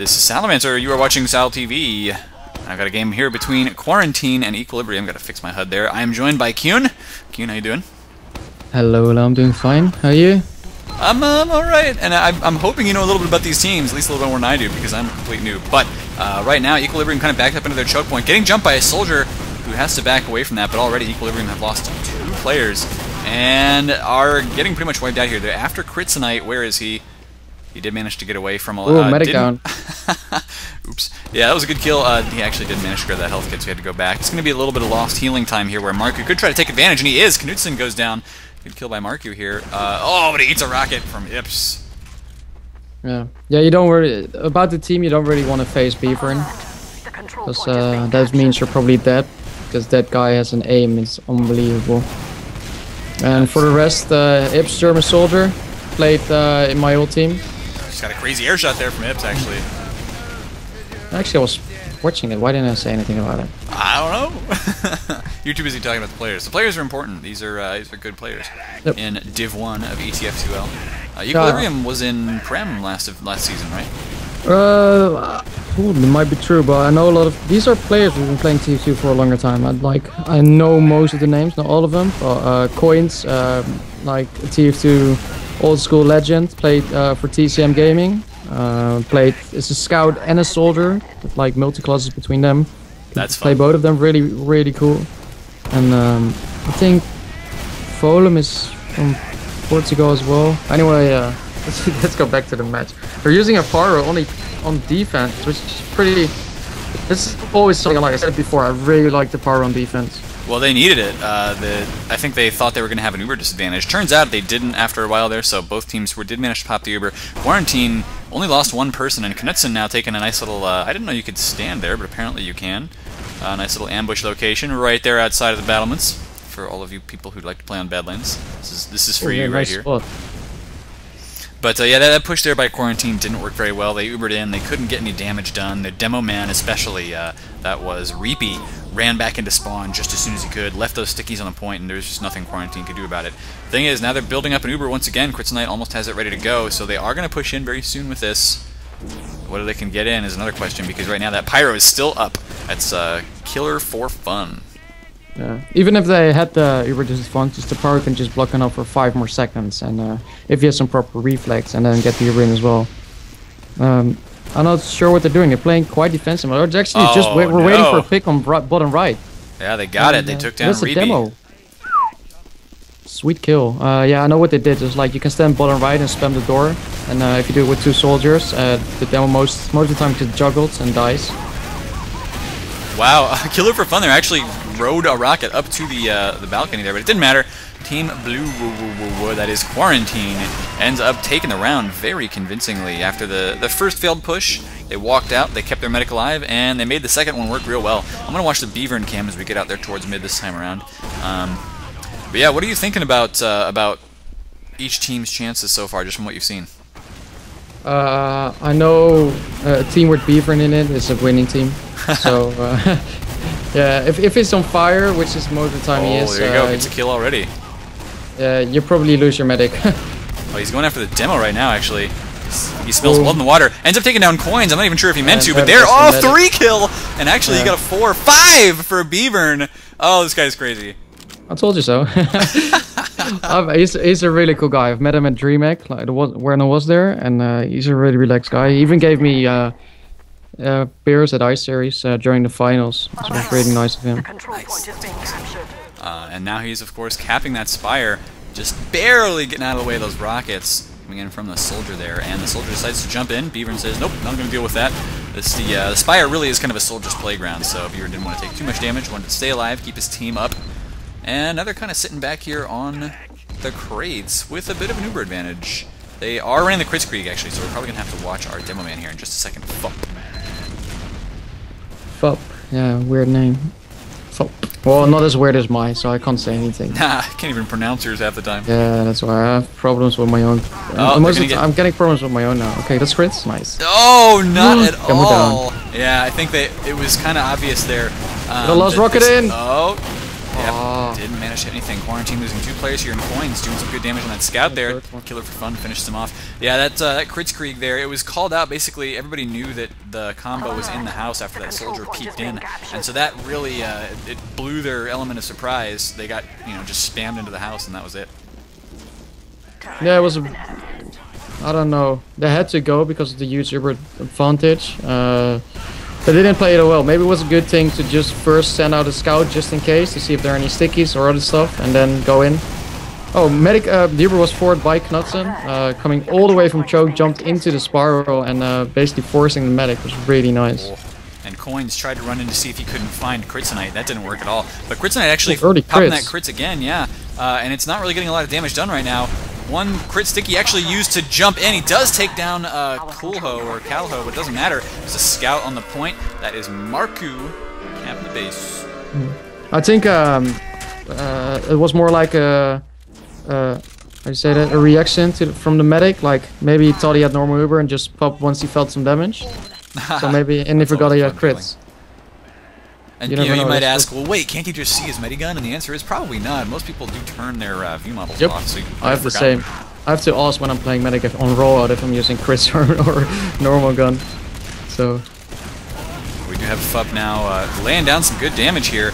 This is Salamancer. You are watching SalTV. I've got a game here between Quarantine and Equilibrium. Got to fix my HUD there. I am joined by Kyun. Kyun, how you doing? Hello, I'm doing fine. How are you? I'm alright, and I'm hoping you know a little bit about these teams, at least a little bit more than I do, because I'm a complete noob. But right now, Equilibrium kind of backed up into their choke point, getting jumped by a soldier who has to back away from that, but already Equilibrium have lost 2 players and are getting pretty much wiped out here. They're after Critzenite. Where is he? He did manage to get away from a medic down. Oops. Yeah, that was a good kill. He actually did manage to grab that health kit, so he had to go back. It's going to be a little bit of lost healing time here, where Marku could try to take advantage, and he is. Knudsen goes down. Good kill by Marku here. Oh, but he eats a rocket from Ips. Yeah, you don't worry about the team. You don't really want to face Beavern, because that means you're probably dead, because that guy has an aim. It's unbelievable. And for the rest, Ips, German soldier, played in my old team. Just got a crazy air shot there from Ips, actually. Actually, I was watching it. Why didn't I say anything about it? I don't know. You're too busy talking about the players. The players are important. These are good players. Yep. In Div 1 of ETF2L. Equilibrium was in Prem last season, right? It might be true, but I know a lot of these are players who've been playing TF2 for a longer time. I know most of the names, not all of them. But Coins, like TF2 old school legend, played for TCM Gaming. Played as a scout and a soldier, with like multi-classes between them. That's fun. Play both of them, really cool. And I think Volum is from Portugal as well. Anyway, let's go back to the match. They're using a Pyro only on defense, which is pretty. It's always something, like I said before. I really like the Pyro on defense. Well, they needed it. I think they thought they were going to have an Uber disadvantage. Turns out they didn't after a while there, so both teams did manage to pop the Uber. Quarantine only lost 1 person, and Knudsen now taking a nice little... I didn't know you could stand there, but apparently you can. A nice little ambush location right there outside of the battlements for all of you people who'd like to play on Badlands. This is for you right nice here. Spot. But yeah, that push there by Quarantine didn't work very well. They Ubered in, they couldn't get any damage done. Their demo man especially, that was Reapy, ran back into spawn just as soon as he could, left those stickies on the point, and there's just nothing Quarantine could do about it. Thing is, now they're building up an Uber once again. Critzenite almost has it ready to go, so they are going to push in very soon with this. Whether they can get in is another question, because right now that Pyro is still up. That's killer for fun. Yeah. Even if they had the Uber disadvantage, the Pyro can just block enough for 5 more seconds, and if you have some proper reflex, and then get the Uber in as well. I'm not sure what they're doing. They're playing quite defensive. They're actually we're waiting for a pick on bottom right. Yeah, they got it. They took down that's Reapy. A demo. Sweet kill. Yeah, I know what they did. It's like you can stand bottom right and spam the door, and if you do it with 2 soldiers, the demo most of the time just juggles and dies. Wow, killer for fun there. Actually rode a rocket up to the balcony there, but it didn't matter. Team Blue, that is Quarantine, ends up taking the round very convincingly. After the first failed push, they walked out, they kept their medic alive, and they made the second one work real well. I'm going to watch the Beavern cam as we get out there towards mid this time around. But yeah, what are you thinking about each team's chances so far, just from what you've seen? I know a team with Beavern in it is a winning team. So, yeah, if it's on fire, which is most of the time he is. Oh, there you go, gets a kill already. Yeah, you probably lose your medic. Oh, he's going after the demo right now, actually. He smells blood in the water. Ends up taking down Coins. I'm not even sure if he meant to, but there, 3 kill! And actually, he got a 4, 5 for a Beavern. Oh, this guy's crazy. I told you so. He's a really cool guy. I've met him at DreamHack, like when I was there, and he's a really relaxed guy. He even gave me beers at Ice Series during the finals, so it was really nice of him. And now he's, of course, capping that Spire, just barely getting out of the way of those rockets coming in from the soldier there, and the soldier decides to jump in. Beavern says, nope, not going to deal with that. The Spire really is kind of a soldier's playground, so Beavern didn't want to take too much damage, wanted to stay alive, keep his team up. And now they're kind of sitting back here on the crates with a bit of an Uber advantage. They are running the Kritzkrieg, actually, so we're probably going to have to watch our demo man here in just a second. Fup. Fup. Yeah, weird name. Fup. Well, not as weird as mine, so I can't say anything. Nah, I can't even pronounce yours half the time. Yeah, that's why I have problems with my own. Most of the time, I'm getting problems with my own now. Okay, that's crits. Nice. Oh, not at all. Yeah, I think it was kind of obvious there. The last rocket in. Oh. Yep. didn't manage to hit anything. Quarantine losing 2 players here in Coins, doing some good damage on that scout there. Killer for fun finished him off. Yeah, that Kritzkrieg there, it was called out. Basically, everybody knew that the combo was in the house after that soldier peeked in, and so that really it blew their element of surprise. They got, you know, just spammed into the house, and that was it. Yeah, it was a... I don't know. They had to go because of the huge Uber advantage. They didn't play it well. Maybe it was a good thing to just first send out a scout just in case to see if there are any stickies or other stuff, and then go in. Oh, medic, the Uber was forward by Knudsen, coming all the way from choke, jumped into the spiral, and basically forcing the medic. It was really nice. Cool. And Coins tried to run in to see if he couldn't find Kritzonite. That didn't work at all. But Kritzonite actually popping that crits again, yeah. And it's not really getting a lot of damage done right now. One crit stick he actually used to jump in. He does take down Coolho or Calho, but it doesn't matter. There's a scout on the point. That is Marku capping the base. I think it was more like a how do you say that? A reaction from the medic. Like maybe he thought he had normal Uber and just popped once he felt some damage. So maybe, and he forgot he had crits. And you might ask, well, wait, can't you just see his medigun? And the answer is probably not. Most people do turn their view models off. So I have the same. I have to ask when I'm playing medic if on rollout if I'm using crits or normal gun. So we do have Fup now laying down some good damage here.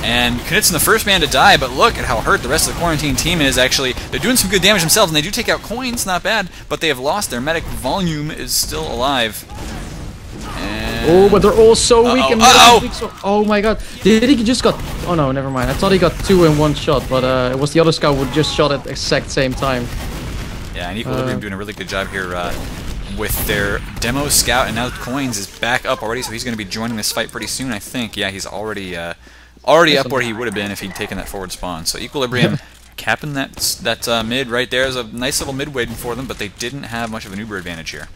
And Knudsen the first man to die, but look at how hurt the rest of the Quarantine team is. Actually, they're doing some good damage themselves, and they do take out Coins, not bad, but they have lost their medic. Volume is still alive. Oh, but they're all so weak and weak. So, oh my god. Did he just got... Oh no, never mind. I thought he got 2 in 1 shot, but it was the other scout who just shot at the exact same time. Yeah, and Equilibrium doing a really good job here with their demo scout, and now Coins is back up already, so he's going to be joining this fight pretty soon, I think. Yeah, he's already up where he would have been if he'd taken that forward spawn. So Equilibrium capping that mid right there is a nice little mid waiting for them, but they didn't have much of an Uber advantage here.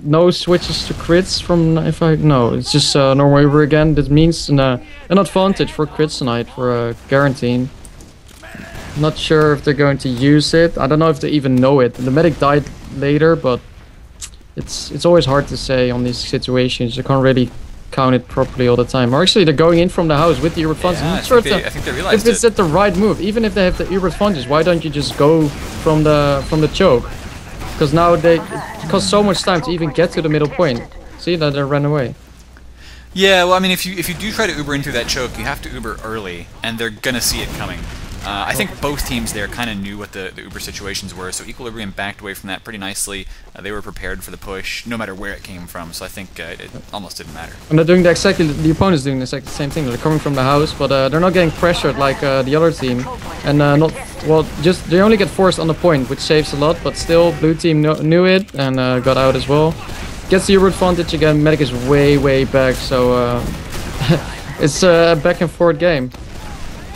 No switches to crits from no, it's just normal Uber again. This means an advantage for crits tonight for guaranteeing. Not sure if they're going to use it. I don't know if they even know it. The medic died later, but it's always hard to say on these situations. You can't really count it properly all the time. Or actually, they're going in from the house with the Uber funds. Yeah, I think they realized if it's at the right move, even if they have the Uber funds, why don't you just go from the choke? Because now it costs so much time to even get to the middle point. See that they ran away. Yeah, well, I mean, if you do try to Uber into that choke, you have to Uber early, and they're gonna see it coming. I think both teams there kind of knew what the Uber situations were, so Equilibrium backed away from that pretty nicely. They were prepared for the push, no matter where it came from, so I think it almost didn't matter. And they're doing the opponent's doing the exact same thing. They're coming from the house, but they're not getting pressured like the other team, and they only get forced on the point, which saves a lot. But still, blue team knew it and got out as well. Gets the Uber advantage again. Medic is way back, so it's a back and forth game.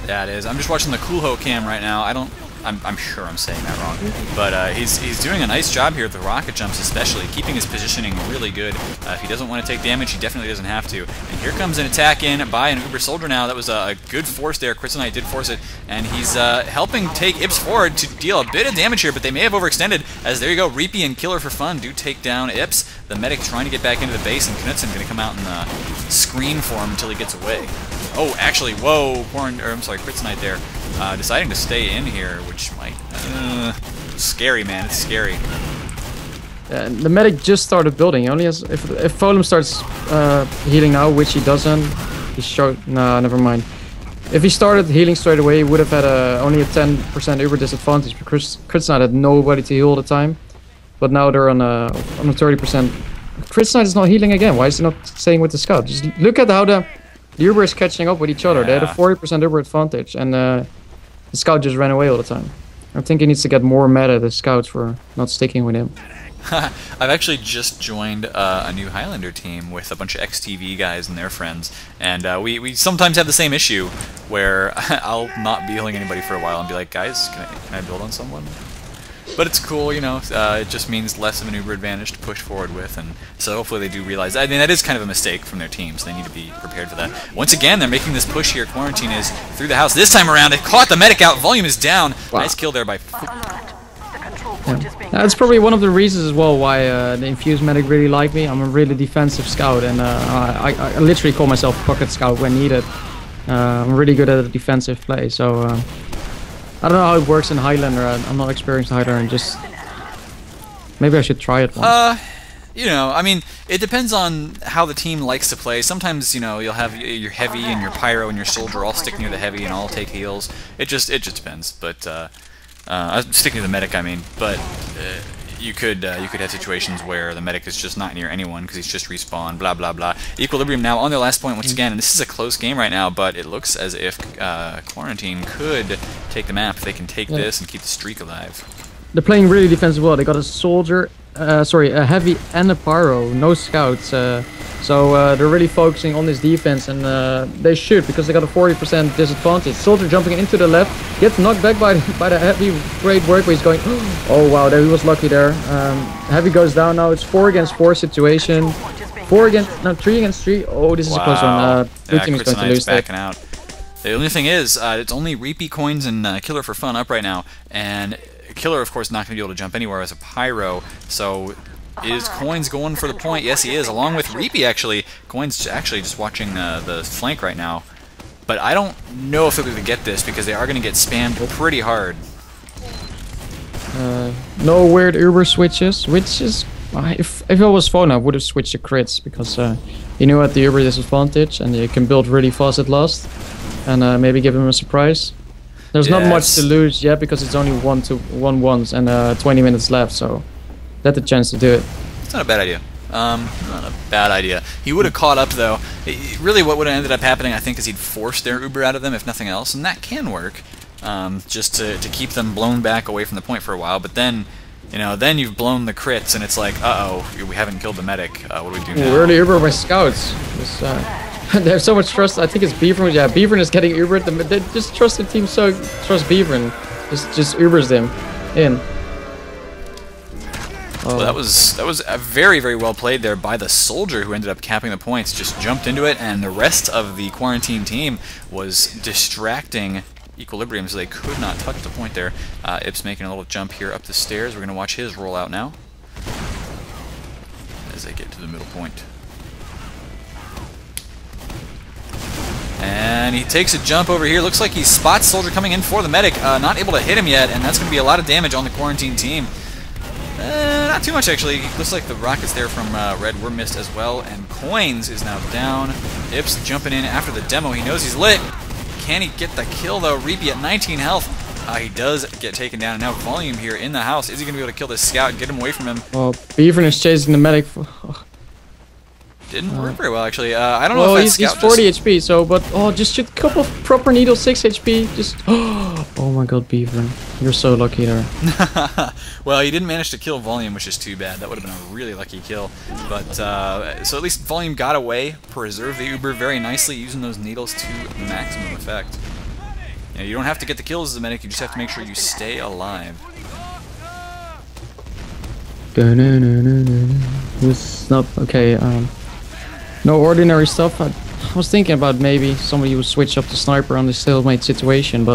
Yeah, it is. I'm just watching the Coolho cam right now. I'm sure I'm saying that wrong, but he's doing a nice job here with the rocket jumps, especially keeping his positioning really good. If he doesn't want to take damage, he definitely doesn't have to. And here comes an attack in by an Uber soldier now. That was a good force there. Kritzonite did force it, and he's helping take Ips forward to deal a bit of damage here, but they may have overextended, as there you go, Reapy and Killer for Fun do take down Ips. The medic trying to get back into the base, and Knudsen going to come out and screen for him until he gets away. Oh, actually, whoa, Kritzonite there, deciding to stay in here, which might, scary, man, it's scary. The medic just started building. He only has, if Folum starts healing now, which he doesn't, he showed, nah, never mind. If he started healing straight away, he would have had only a 10% Uber disadvantage, because Kritzonite had nobody to heal all the time. But now they're on a 30%. Kritzonite is not healing again. Why is he not staying with the scout? Just look at how the Uber is catching up with each other. Yeah. They had a 40% Uber advantage, and the scout just ran away all the time. I think he needs to get more mad at the scouts for not sticking with him. I've actually just joined a new Highlander team with a bunch of XTV guys and their friends, and we sometimes have the same issue where I'll not be healing anybody for a while and be like, guys, can I build on someone? But it's cool, you know, it just means less of an Uber advantage to push forward with, and so hopefully they do realize that. I mean, that is kind of a mistake from their teams. They need to be prepared for that. Once again, they're making this push here. Quarantine is through the house. This time around, it caught the medic out. Volume is down. Wow. Nice kill there by... That's probably one of the reasons as well why the infused medic really like me. I'm a really defensive scout, and I literally call myself pocket scout when needed. I'm really good at the defensive play, so I don't know how it works in Highlander. I'm not experienced in Highlander, and just maybe I should try it once. You know, I mean, it depends on how the team likes to play. Sometimes, you know, you'll have your heavy and your pyro and your soldier all stick near the heavy and all take heals. It just depends. But I'm sticking to the medic, I mean. But you could have situations where the medic is just not near anyone because he's just respawned. Blah blah blah. Equilibrium now on their last point once again, and this is a close game right now. But it looks as if Quarantine could take the map if they can take this and keep the streak alive. They're playing really defensive well. They got a soldier, a heavy and a pyro, no scouts. So they're really focusing on this defense, and they should, because they got a 40% disadvantage. Soldier jumping into the left, gets knocked back by the heavy. Great work, but he's going. Oh wow, there he was lucky there. Heavy goes down now. It's 4 against 4 situation. 3 against 3. Oh, this is a close one. Blue team is going to lose that. Out. The only thing is, it's only Reapy, Coins, and Killer for Fun up right now, and Killer, of course, not going to be able to jump anywhere as a pyro. So, is Coins going for the point? Yes, he is, along with Reapy, actually. Coins actually just watching the flank right now. But I don't know if they're going to get this, because they are going to get spammed pretty hard. No weird Uber switches, which is... If I was phone, I would have switched to crits, because he knew at the Uber disadvantage, and you can build really fast at last. And maybe give him a surprise. There's not much to lose yet, because it's only 1-1 and 20 minutes left, so that's a chance to do it. It's not a bad idea. Not a bad idea. He would have caught up, though. Really, what would have ended up happening, I think, is he'd forced their Uber out of them, if nothing else, and that can work, just to keep them blown back away from the point for a while. But then, you know, then you've blown the crits, and it's like, uh-oh, we haven't killed the medic. What do we do now? We're early Uber by scouts. They have so much trust. I think it's Beavern. Yeah, Beavern is getting Ubered. They just trust the team, so trust Beavern. Just Ubers them in. Well, that was very, very well played there by the soldier who ended up capping the points. Just jumped into it, and the rest of the Quarantine team was distracting Equilibrium, so they could not touch the point there. Ips making a little jump here up the stairs. We're going to watch his roll out now as they get to the middle point. And he takes a jump over here. Looks like he spots Soldier coming in for the medic. Not able to hit him yet, and that's going to be a lot of damage on the Quarantine team. Not too much, actually. Looks like the rockets there from Red were missed as well, and Coins is now down. Ips jumping in after the demo. He knows he's lit. Can he get the kill, though? Reapy at 19 health. He does get taken down, and now Volume here in the house. Is he going to be able to kill this scout and get him away from him? Well, Beavern is chasing the medic. Didn't work very well, actually. I don't know if that he's 40 HP, so, but, just shoot a couple of proper needles, 6 HP, just, oh my god, Beaver, you're so lucky there. Well, he didn't manage to kill Volume, which is too bad. That would have been a really lucky kill. But, so at least Volume got away, preserved the Uber very nicely, using those needles to maximum effect. You know, you don't have to get the kills as a medic, you just have to make sure you stay alive. It's not, okay, no ordinary stuff. I was thinking about maybe somebody would switch up the sniper on the stalemate situation, but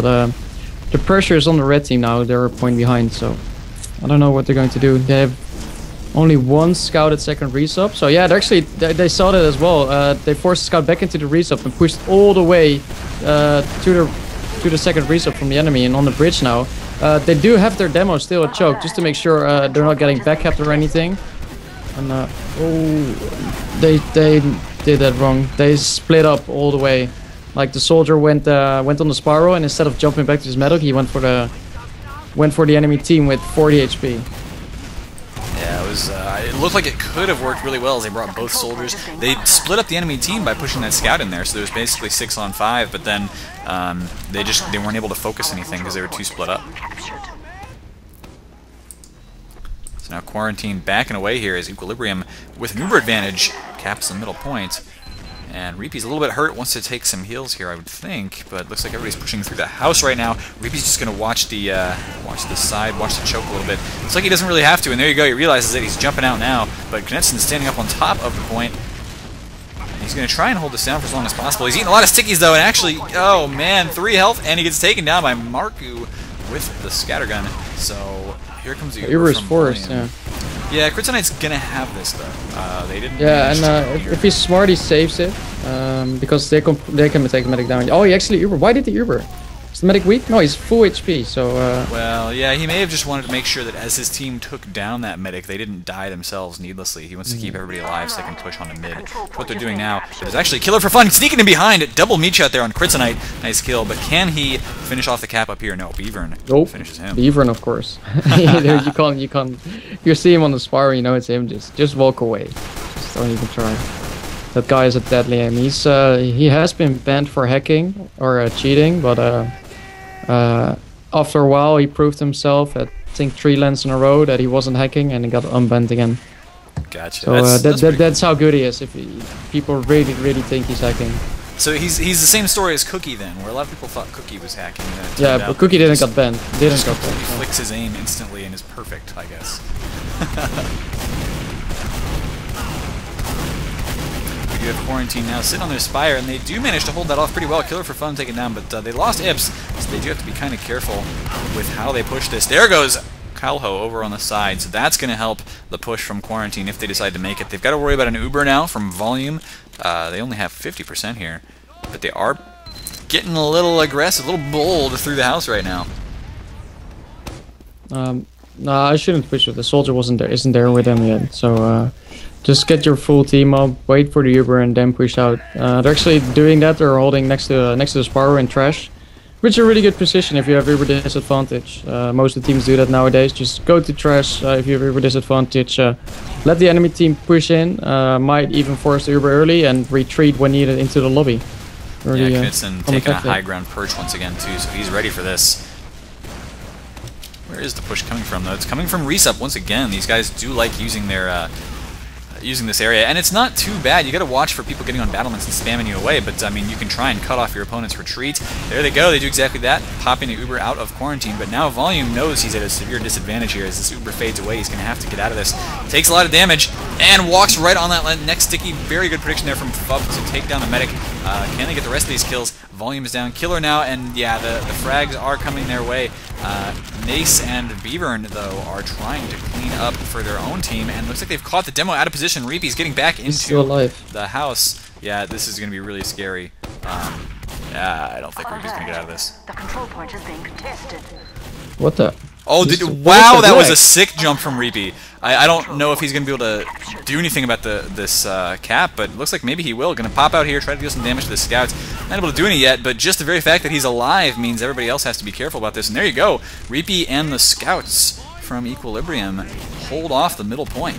the pressure is on the red team now. They're a point behind, so I don't know what they're going to do. They have only 1 scout at second resub, so yeah, they saw that as well. They forced the scout back into the resub and pushed all the way to the second resub from the enemy, and on the bridge now. They do have their demo still at choke, just to make sure they're not getting backcapped or anything. And they did that wrong. They split up all the way. Like the soldier went on the spiral, and instead of jumping back to his medic, he went for the enemy team with 40 HP. Yeah, it was. It looked like it could have worked really well as they brought both soldiers. They split up the enemy team by pushing that scout in there, so there was basically 6 on 5. But then they weren't able to focus anything because they were too split up. So now Quarantine backing away here as Equilibrium, with an Uber advantage, caps the middle point. And Reapy's a little bit hurt, wants to take some heals here, I would think, but looks like everybody's pushing through the house right now. Reapy's just going to watch the side, watch the choke a little bit. Looks like he doesn't really have to, and there you go, he realizes that he's jumping out now, but Knetson's standing up on top of the point. He's going to try and hold this down for as long as possible. He's eating a lot of stickies, though, and actually, oh man, 3 health, and he gets taken down by Marku with the scattergun. So Here comes the Uber is from forced, Volume. Yeah, Kryptonite's gonna have this though. They didn't. Yeah, and if he's smart, he saves it because they can take medic damage. Oh, he actually Uber. Why did he Uber? Is the medic weak? No, he's full HP. So. Well, yeah, he may have just wanted to make sure that as his team took down that medic, they didn't die themselves needlessly. He wants to keep everybody alive so they can push on the mid. What they're doing now is actually Killer for fun, sneaking in behind. Double meat shot there on Kryptonite. Nice kill, but can he finish off the cap up here? No, Beavern finishes him. Beavern, of course. you can't. You see him on the spire, you know it's him. Just walk away. Just don't even try. That guy is a deadly aim. He has been banned for hacking or cheating, but after a while he proved himself at I think 3 lands in a row that he wasn't hacking, and he got unbanned again. Gotcha. So that's how good he is. If people really think he's hacking. So he's the same story as Cookie then, where a lot of people thought Cookie was hacking. Yeah, but Cookie didn't get banned. He flicks his aim instantly and is perfect, I guess. We do have Quarantine now sitting on their Spire, and they do manage to hold that off pretty well. Killer for fun taken down, but they lost Ips, so they do have to be kind of careful with how they push this. There goes Calho over on the side, so that's going to help the push from Quarantine if they decide to make it. They've got to worry about an Uber now from Volume. They only have 50% here, but they are getting a little aggressive, a little bold through the house right now. No, I shouldn't push it. The soldier isn't there with them yet, so just get your full team up, wait for the Uber, and then push out. They're actually doing that. They're holding next to the Sparrow in trash, which is a really good position if you have Uber disadvantage. Most of the teams do that nowadays. Just go to trash if you have Uber disadvantage. Let the enemy team push in. Might even force the Uber early and retreat when needed into the lobby. Really, yeah, Knudsen taking a high ground perch once again too, so he's ready for this. Where is the push coming from though? It's coming from Resup once again. These guys do like using their using this area, and it's not too bad. You got to watch for people getting on battlements and spamming you away, but I mean, you can try and cut off your opponent's retreat. There they go. They do exactly that, popping the Uber out of Quarantine, but now Volume knows he's at a severe disadvantage here. As this Uber fades away, he's going to have to get out of this. Takes a lot of damage and walks right on that next sticky. Very good prediction there from Fub to take down the medic. Can they get the rest of these kills? Volume is down. Killer now, and yeah, the frags are coming their way. Mace and Beavern, though, are trying to clean up for their own team, and looks like they've caught the demo out of position. Reapy's getting back into the house. Yeah, this is going to be really scary. Yeah, I don't think Reapy's going to get out of this. The control point is being contested. What the? Oh, wow, that was a sick jump from Reapy. I don't know if he's going to be able to do anything about this cap, but it looks like maybe he will. Going to pop out here, try to deal some damage to the scouts. Not able to do any yet, but just the very fact that he's alive means everybody else has to be careful about this. And there you go. Reapy and the scouts from Equilibrium hold off the middle point.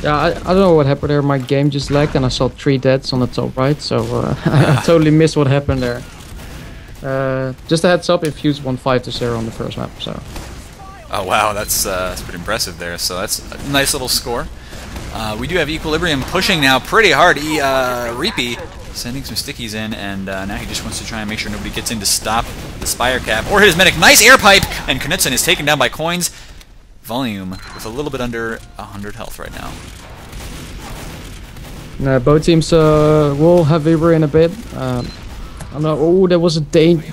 Yeah, I don't know what happened there. My game just lagged and I saw 3 deaths on the top right, so I totally missed what happened there. Just a heads up, if Fuse won 5-0 on the first map, so... Oh wow, that's pretty impressive there, so that's a nice little score. We do have Equilibrium pushing now pretty hard. Reapy sending some stickies in, and now he just wants to try and make sure nobody gets in to stop the Spire cap or hit his medic. Nice air pipe, and Knudsen is taken down by Coins. Volume with a little bit under 100 health right now. Both teams will have Uber in a bit. I don't know. Oh, there was a danger.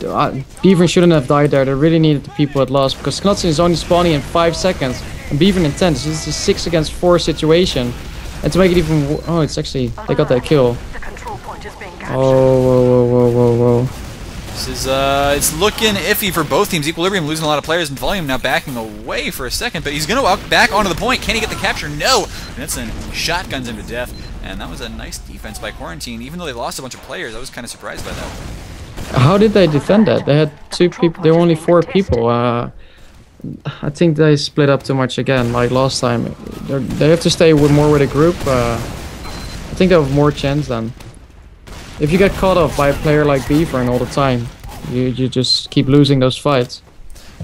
Beavern shouldn't have died there. They really needed the people at last, because Knudsen is only spawning in 5 seconds, and Beavern in 10. So this is a 6 against 4 situation. And to make it even, oh, it's actually they got that kill. Oh, whoa. This is it's looking iffy for both teams. Equilibrium losing a lot of players, and Volume now backing away for a second, but he's going to walk back onto the point. Can he get the capture? No. Knudsen shotguns him to death. And that was a nice defense by Quarantine. Even though they lost a bunch of players, I was kind of surprised by that. How did they defend that? They had 2 people. There were only 4 people. I think they split up too much again, like last time. They have to stay more with a group. I think they have more chance then. If you get caught off by a player like Beavern all the time, you just keep losing those fights.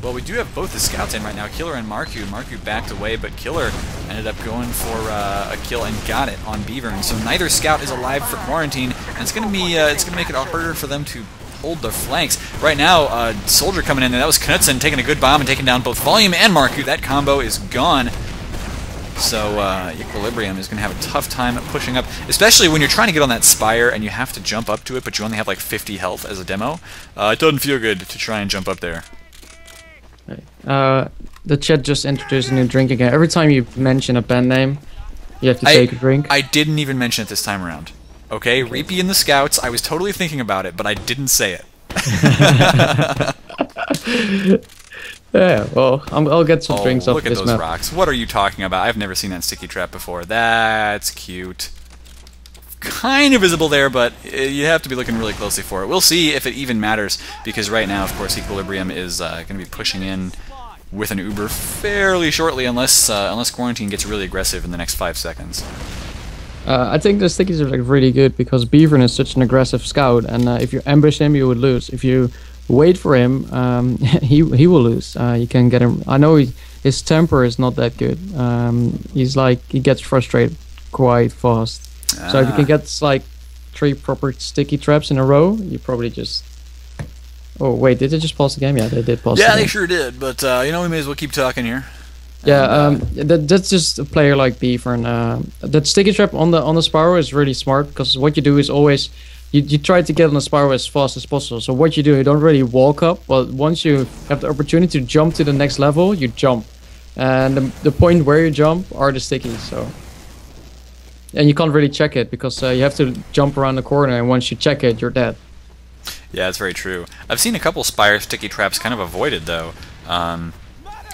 Well, we do have both the scouts in right now, Killer and Marku. Marku backed away, but Killer ended up going for a kill and got it on Beavern. So neither scout is alive for Quarantine, and it's gonna make it harder for them to hold their flanks. Right now, Soldier coming in there. That was Knudsen taking a good bomb and taking down both Volume and Marku. That combo is gone. So Equilibrium is going to have a tough time pushing up, especially when you're trying to get on that Spire and you have to jump up to it, but you only have like 50 health as a demo. It doesn't feel good to try and jump up there. The chat just introduced a new drink again. Every time you mention a band name, you have to take a drink. I didn't even mention it this time around. Okay, Reapy and the Scouts. I was totally thinking about it, but I didn't say it. Yeah, well, I'll get some drinks off look at this those map. rocks. What are you talking about? I've never seen that sticky trap before. That's cute. Kind of visible there, but you have to be looking really closely for it. We'll see if it even matters, because right now, of course, Equilibrium is going to be pushing in with an Uber fairly shortly, unless Quarantine gets really aggressive in the next 5 seconds. I think the stickies are like really good because Beavern is such an aggressive scout, and if you ambush him, you would lose. If you wait for him, he will lose. You can get him. I know his temper is not that good. He gets frustrated quite fast. So if you can get like 3 proper sticky traps in a row, you probably just. Oh wait, did they just pause the game? Yeah, they did pause. Yeah, the game. they sure did. But we may as well keep talking here. Yeah, that's just a player like Beaver, and that sticky trap on the Sparrow is really smart because what you do is always you try to get on the Sparrow as fast as possible. So what you do, you don't really walk up, but once you have the opportunity to jump to the next level, you jump, and the point where you jump are the stickies. So, and you can't really check it because you have to jump around the corner, and once you check it, you're dead. Yeah, that's very true. I've seen a couple Spire sticky traps kind of avoided though.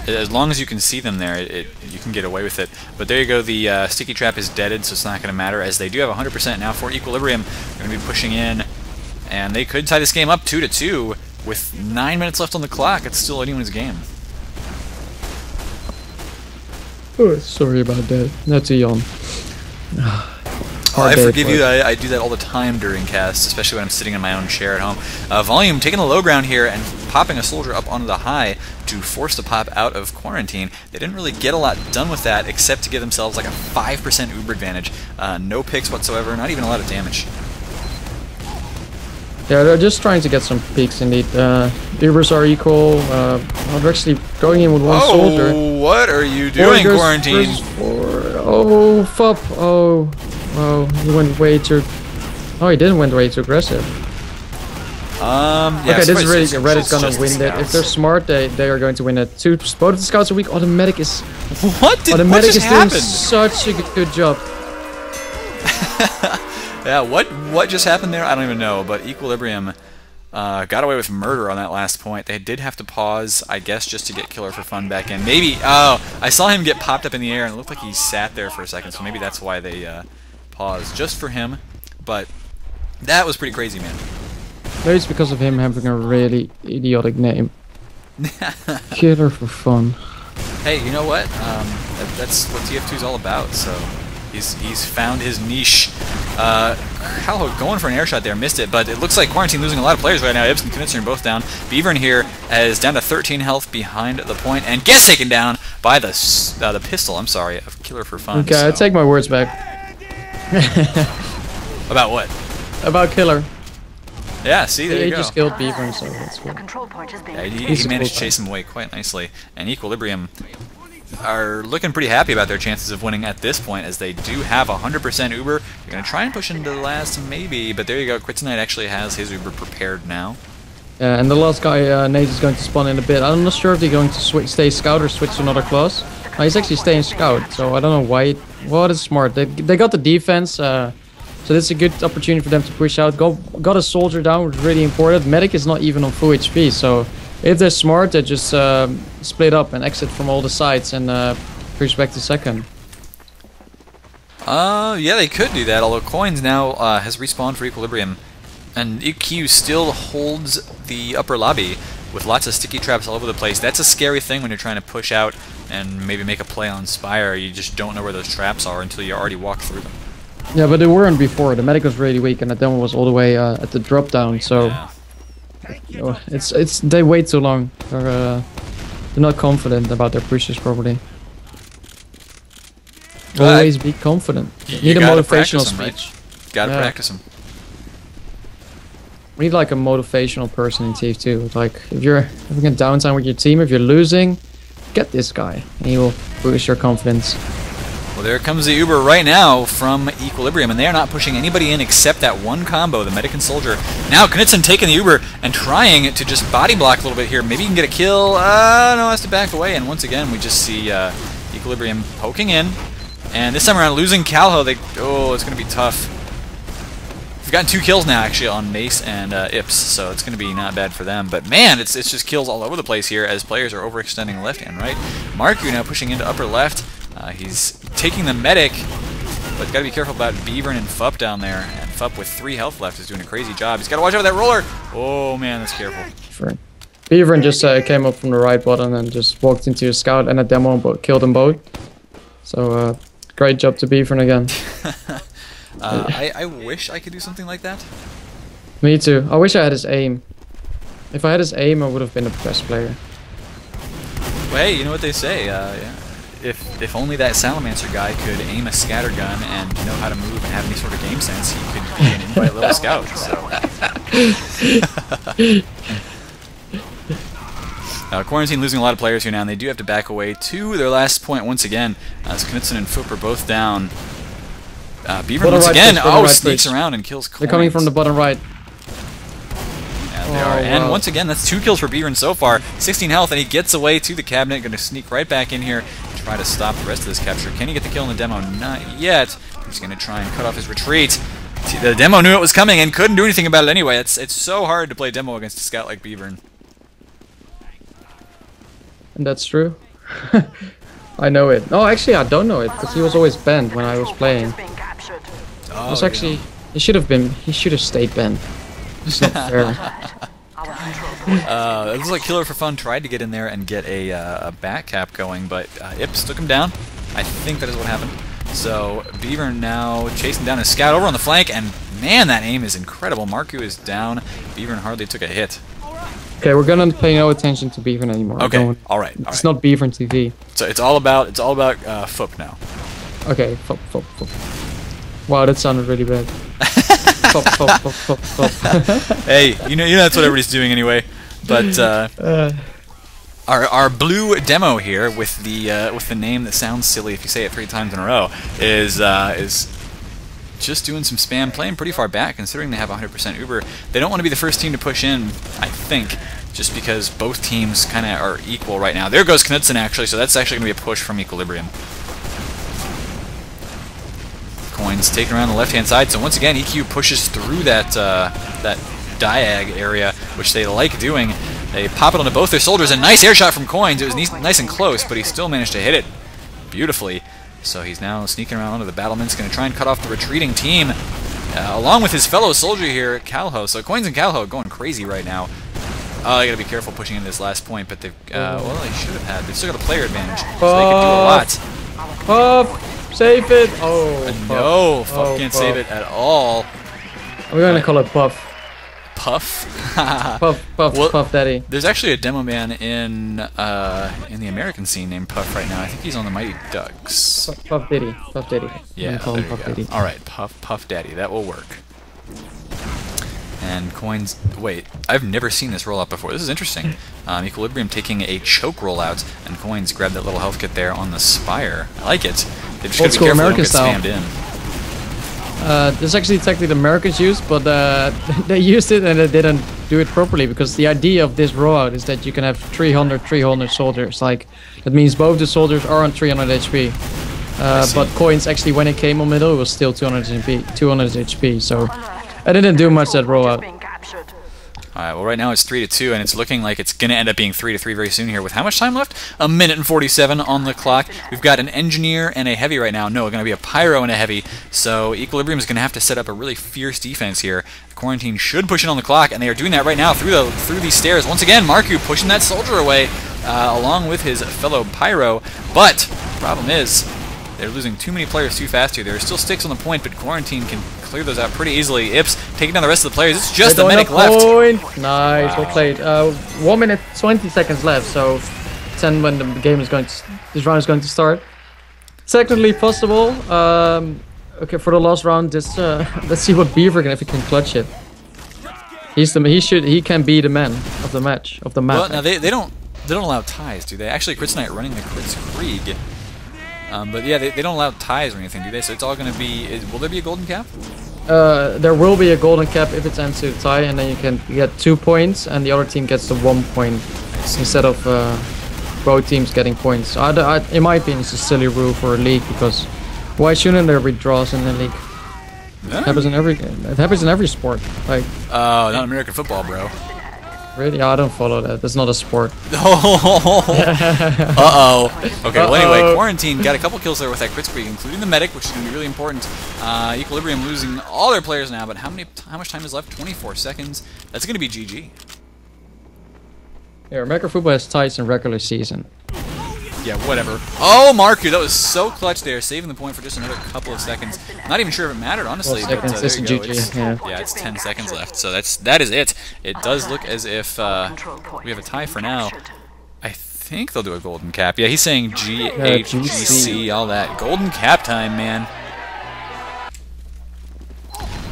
As long as you can see them there, you can get away with it. But there you go, the sticky trap is deaded, so it's not going to matter, as they do have 100% now for Equilibrium. They're going to be pushing in, and they could tie this game up 2-2 with 9 minutes left on the clock. It's still anyone's game. Oh, sorry about that. That's a yawn. I forgive you. I do that all the time during casts, especially when I'm sitting in my own chair at home. Volume taking the low ground here and popping a soldier up onto the high to force the pop out of Quarantine. They didn't really get a lot done with that except to give themselves like a 5% Uber advantage. No picks whatsoever, not even a lot of damage. Yeah, they're just trying to get some peaks indeed. Ubers are equal. They're actually going in with one soldier. Oh, what are you doing, Quarantine? Oh, fup. Oh, he went way too... Oh, he didn't went way too aggressive. Yeah, okay, this is really... Reddit's gonna win that. If they're smart, they are going to win it. Both of the scouts are weak. Automatic is... What just happened? Doing such a good job. Yeah, what just happened there? I don't even know, but Equilibrium got away with murder on that last point. They did have to pause, I guess, just to get Killer for Fun back in. Maybe... Oh, I saw him get popped up in the air, and it looked like he sat there for a second, so maybe that's why they... pause just for him, but that was pretty crazy, man. Maybe it's because of him having a really idiotic name. Killer for Fun. Hey, you know what? That's what TF2 is all about. So he's found his niche. Calho going for an air shot there, missed it, but it looks like Quarantine losing a lot of players right now. Ibs and Knutson are both down. Beavern here is down to 13 health behind the point and gets taken down by the pistol. I'm sorry, of Killer for Fun. Okay, so. I take my words back. About what? About Killer. Yeah, see, there you go. He just killed Beaver, so that's cool. Yeah, he managed to chase him away quite nicely. And Equilibrium are looking pretty happy about their chances of winning at this point, as they do have 100% Uber. They're going to try and push into the last, maybe, but there you go. Kryptonite actually has his Uber prepared now. Yeah, and the last guy, Nate, is going to spawn in a bit. I'm not sure if they're going to stay Scout or switch to another class. He's actually staying Scout, so I don't know why. Well, it's smart. They got the defense, so this is a good opportunity for them to push out. Got a soldier down, really important. Medic is not even on full HP, so if they're smart, they just split up and exit from all the sides and push back to second. Yeah, they could do that, although Coins now has respawned for Equilibrium. And EQ still holds the upper lobby with lots of sticky traps all over the place. That's a scary thing when you're trying to push out and maybe make a play on Spire. You just don't know where those traps are until you already walk through them. Yeah, but they weren't before. The medic was really weak, and the demo was all the way at the drop down. So yeah. They wait too long. They're not confident about their pushes probably. Always be confident. You need a motivational speech. Right? Gotta practice them. We need like a motivational person in TF2. Like if you're having a downtime with your team, if you're losing, get this guy, and he will boost your confidence. Well, Well, there comes the Uber right now from Equilibrium, and they are not pushing anybody in except that one combo, the Medic and Soldier. Now Knudsen taking the Uber and trying to just body block a little bit here. Maybe he can get a kill. No, has to back away, and once again we just see Equilibrium poking in. And this time around, losing Calho, it's going to be tough. We've gotten 2 kills now, actually, on Mace and Ips, so it's going to be not bad for them. But man, it's just kills all over the place here as players are overextending left and right. Marku now pushing into upper left. He's taking the medic, but got to be careful about Beavern and Fup down there. And Fup with 3 health left is doing a crazy job. He's got to watch out for that roller. Oh man, that's careful. Sure. Beavern just came up from the right bottom and just walked into a scout and a demo, but killed them both. So great job to Beavern again. I wish I could do something like that. Me too. I wish I had his aim. If I had his aim, I would have been the best player. Well, hey, you know what they say? Yeah. If only that Salamancer guy could aim a scatter gun and know how to move and have any sort of game sense, he could be an invite level scout. So. Quarantine losing a lot of players here now, and they do have to back away to their last point once again. As Knudsen and Fup are both down. Beaver once again, sneaks around and kills Coins. They're coming from the bottom right. Yeah, they are. And once again, that's 2 kills for Beavern so far. 16 health, and he gets away to the cabinet. Going to sneak right back in here, try to stop the rest of this capture. Can he get the kill in the demo? Not yet. He's going to try and cut off his retreat. The demo knew it was coming and couldn't do anything about it anyway. It's so hard to play demo against a scout like Beavern. And that's true. I know it. No, actually, I don't know it because he was always banned when I was playing. Oh, it was actually he should have stayed banned. It's not fair. It looks like Killer for Fun tried to get in there and get a back cap going, but Ips took him down. I think that is what happened. So Beaver now chasing down his scout over on the flank, and man, that aim is incredible. Marku is down. Beaver hardly took a hit. Okay, we're gonna pay no attention to Beaver anymore. Okay, all right. It's not Beaver TV. So it's all about Fup now. Okay, Fup. Wow, that sounded really bad. Fup. Hey, you know that's what everybody's doing anyway. But our blue demo here with the name that sounds silly if you say it 3 times in a row is just doing some spam, playing pretty far back considering they have 100% Uber. They don't want to be the first team to push in, I think, just because both teams kind of are equal right now. There goes Knudsen actually, so that's actually going to be a push from Equilibrium. Coins taken around the left-hand side, so once again EQ pushes through that diag area, which they like doing. They pop it onto both their soldiers, and nice air shot from Coins. It was nice and close, but he still managed to hit it beautifully. So he's now sneaking around onto the battlements, going to try and cut off the retreating team, along with his fellow soldier here, Calho. So Coins and Calho going crazy right now. Oh, they got to be careful pushing in this last point, but they've well, they should have had. They've still got a player advantage, so they could do a lot. Save it! Oh, no, Fup can't save it at all. We're gonna call it Puff. Puff? Puff Daddy. There's actually a demo man in the American scene named Puff right now. I think he's on the Mighty Ducks. Puff Daddy. Yeah, there you go. All right, Puff Daddy. That will work. And Coins. Wait, I've never seen this rollout before. This is interesting. Equilibrium taking a choke rollout, and Coins grabbed that little health kit there on the Spire. I like it. They just gotta be careful they don't get spammed in. This is actually a tactic the Americans use, but they used it and they didn't do it properly, because the idea of this rollout is that you can have 300 soldiers. Like, that means both the soldiers are on 300 HP. But Coins actually, when it came on middle, it was still 200 HP. So I didn't do much that rollout. Alright, well right now it's 3-2, and it's looking like it's going to end up being 3-3 very soon here. With how much time left? 1 minute and 47 on the clock. We've got an engineer and a heavy right now. No, going to be a pyro and a heavy. So Equilibrium is going to have to set up a really fierce defense here. Quarantine should push in on the clock, and they are doing that right now through these stairs. Once again, Marku pushing that soldier away, along with his fellow pyro. But the problem is, they're losing too many players too fast here. There are still sticks on the point, but Quarantine can clear those out pretty easily. Ips taking down the rest of the players. It's just the medic left. Nice, well played. 1 minute 20 seconds left, so 10 when the game is going to, this round is going to start. Technically possible. Okay, for the last round, let's see what Beaver can, if he can clutch it. He can be the man of the match, of the map. Well, now they don't allow ties, do they? Actually, Crits Knight running the Crits Krieg. But yeah, they don't allow ties or anything, do they? So it's all going to be... will there be a golden cap? There will be a golden cap if it ends to a tie, and then you can get 2 points, and the other team gets the 1 point instead of both teams getting points. So in my opinion, it's a silly rule for a league, because why shouldn't there be draws in the league? It happens in every sport. Like not American football, bro. Really? I don't follow that. That's not a sport. Uh-oh. Okay, well anyway, Quarantine got a couple kills there with that crit streak, including the medic, which is going to be really important. Equilibrium losing all their players now, but how much time is left? 24 seconds. That's going to be GG. Yeah, American football has ties in regular season. Yeah, whatever. Oh, Marku, that was so clutch there, saving the point for just another couple of seconds. Not even sure if it mattered, honestly. Well, but there you go. GG, Yeah, it's 10 seconds left, so that is it. It does look as if we have a tie for now. I think they'll do a golden cap. Yeah, he's saying GHGC, all that. Golden cap time, man.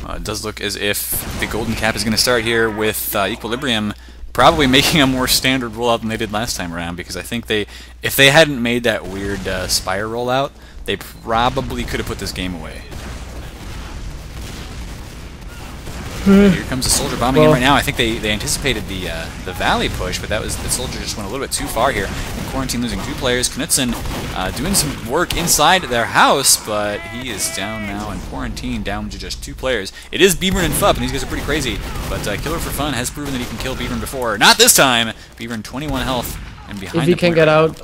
It does look as if the golden cap is going to start here with Equilibrium probably making a more standard rollout than they did last time around, because I think if they hadn't made that weird Spire rollout, they probably could have put this game away. Here comes the soldier bombing in right now. I think they anticipated the Valley push, but the soldier just went a little bit too far here. And Quarantine losing 2 players. Knutson doing some work inside their house, but he is down now, and Quarantine down to just 2 players. It is Beavern and Fup, and these guys are pretty crazy, but Killer for Fun has proven that he can kill Beavern before. Not this time! Beavern 21 health. And behind if he can get out,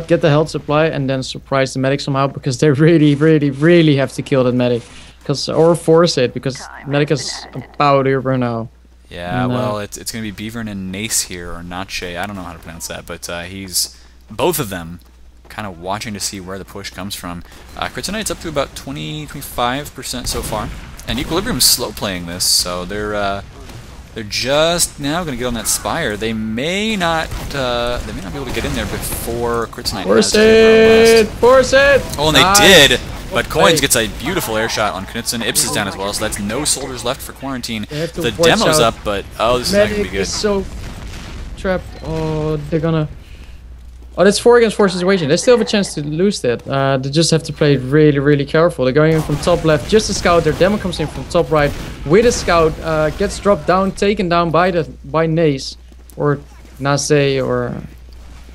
get the health supply, and then surprise the medic somehow, because they really have to kill that medic. Or force it, because medic is about over now. Yeah, well, it's going to be Beavern and Nace here, or Nache. I don't know how to pronounce that, but he's both of them kind of watching to see where the push comes from. Kryptonite's up to about 20-25% so far, and Equilibrium's slow playing this, so they're just now going to get on that Spire. They may not be able to get in there before Kryptonite. Force it! Oh, and they did. But Coins gets a beautiful air shot on Knutson. Ips is down as well, so that's no soldiers left for Quarantine. The demo's up, but oh, this is not going to be good. Is so trapped. Oh, they're gonna... Oh, that's 4 against 4 situation. They still have a chance to lose that. They just have to play really careful. They're going in from top left, just a scout. Their demo comes in from top right with a scout. Gets dropped down, taken down by Nace. Or Nace, or...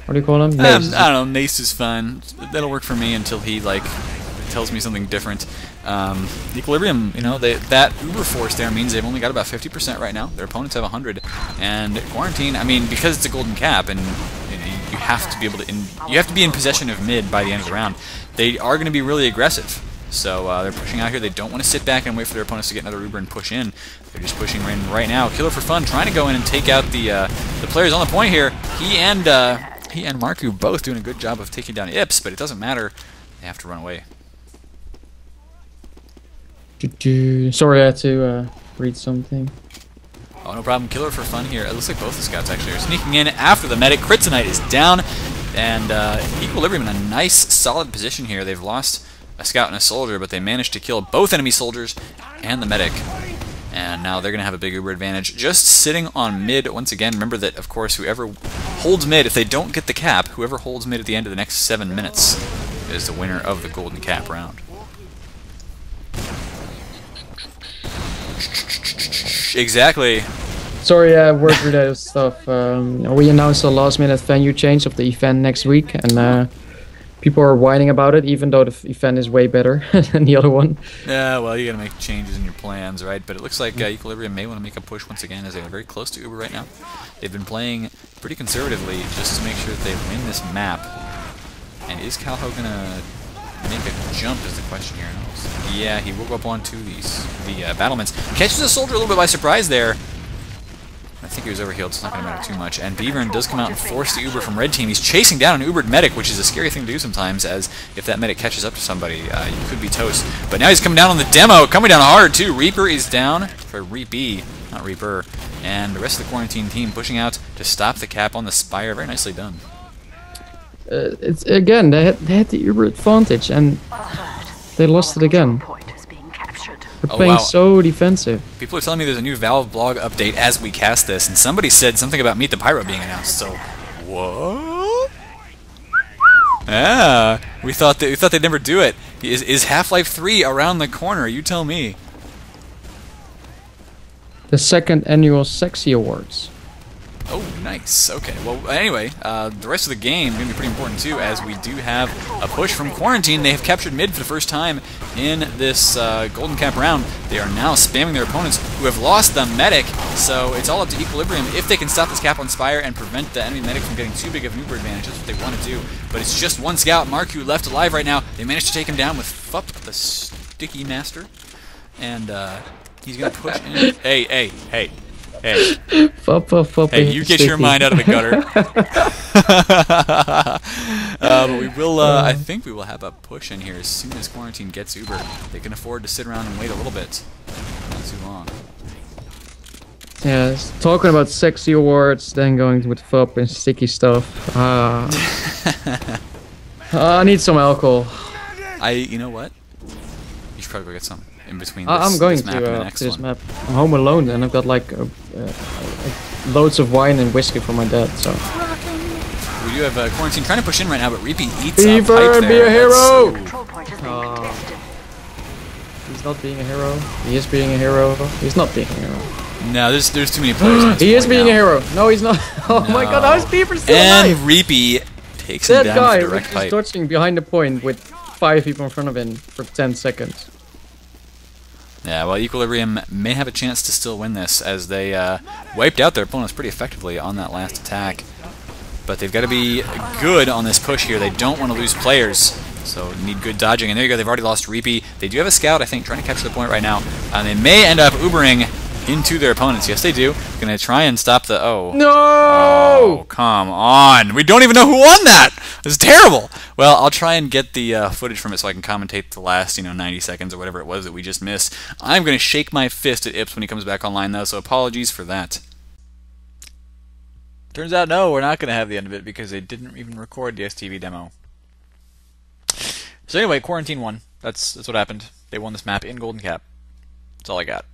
What do you call him? Nace. I don't know, Nace is fine. That'll work for me until he, like... tells me something different. Equilibrium, you know, that Uber force there means they've only got about 50% right now. Their opponents have 100, and Quarantine, I mean, because it's a golden cap, and you have to be able to, you have to be in possession of mid by the end of the round. They are going to be really aggressive, so they're pushing out here. They don't want to sit back and wait for their opponents to get another Uber and push in. They're just pushing in right now. Killer for Fun trying to go in and take out the players on the point here. He and Marku both doing a good job of taking down Ips, but it doesn't matter. They have to run away. Sorry, I had to read something. Oh, no problem. Killer for Fun here. It looks like both the scouts actually are sneaking in after the medic. Kryptonite is down, and Equilibrium in a nice, solid position here. They've lost a scout and a soldier, but they managed to kill both enemy soldiers and the medic. And now they're going to have a big Uber advantage. Just sitting on mid once again. Remember that, of course, whoever holds mid, if they don't get the cap, whoever holds mid at the end of the next 7 minutes is the winner of the golden cap round. Exactly. Sorry, work-related stuff. We announced a last-minute venue change of the event next week, and people are whining about it, even though the event is way better than the other one. Yeah, well, you gotta make changes in your plans, right? But it looks like Equilibrium may want to make a push once again, as they are very close to Uber right now. They've been playing pretty conservatively just to make sure that they win this map. And is Calho gonna make a jump is the question here. Yeah, he will go up onto the battlements. Catches the soldier a little bit by surprise there. I think he was overhealed, so it's not going to matter too much. And Beavern does come out and force the Uber from red team. He's chasing down an Ubered medic, which is a scary thing to do sometimes, as if that medic catches up to somebody, you could be toast. But now he's coming down on the demo, coming down hard too. Reaper is down, for Reapy, not Reaper. And the rest of the Quarantine team pushing out to stop the cap on the Spire. Very nicely done. It's again, they had the Uber advantage, and they lost it again. They're playing so defensive. People are telling me there's a new Valve blog update as we cast this, and somebody said something about Meet the Pyro being announced, so... What? Yeah, we thought they'd never do it. Is Half-Life 3 around the corner? You tell me. The second annual Sexy Awards. Oh, nice. Okay. Well, anyway, the rest of the game is going to be pretty important too, as we do have a push from Quarantine. They have captured mid for the first time in this Golden Cap round. They are now spamming their opponents who have lost the medic, so it's all up to Equilibrium if they can stop this cap on Spire and prevent the enemy medic from getting too big of an Uber advantage. That's what they want to do. But it's just one scout, Marku, left alive right now. They managed to take him down with Fup, the Sticky Master, and he's going to push in. Hey. Hey, you get your mind out of the gutter. But we will, I think we will have a push in here as soon as Quarantine gets Uber. They can afford to sit around and wait a little bit. Not too long. Yeah, talking about Sexy Awards, then going with FUP and sticky stuff. I need some alcohol. You know what? You should probably go get some. In between I'm going this map and the to next this one. map. I'm home alone and I've got like loads of wine and whiskey from my dad. So we do have Quarantine trying to push in right now, but Reapy eats Beaver, up pipe be there. a hero! Control point is being contested. He's not being a hero. He is being a hero. He's not being a hero. No, there's too many players. On this He is point being now. a hero. No, he's not. Oh my god, how is Beaver still And alive? Reapy takes him That down guy with was direct just pipe. dodging behind the point with 5 people in front of him for 10 seconds. Yeah, well, Equilibrium may have a chance to still win this, as they wiped out their opponents pretty effectively on that last attack. But they've got to be good on this push here. They don't want to lose players, so need good dodging. And there you go, they've already lost Reapy. They do have a scout, I think, trying to capture the point right now. And they may end up Ubering into their opponents. Yes, they do. Going to try and stop the... Oh. No! Oh, come on. We don't even know who won that. This is terrible. Well, I'll try and get the footage from it so I can commentate the last, 90 seconds or whatever it was that we just missed. I'm going to shake my fist at Ips when he comes back online, though, so apologies for that. Turns out, no, we're not going to have the end of it because they didn't even record the STV demo. So anyway, Quarantine won. That's what happened. They won this map in Golden Cap. That's all I got.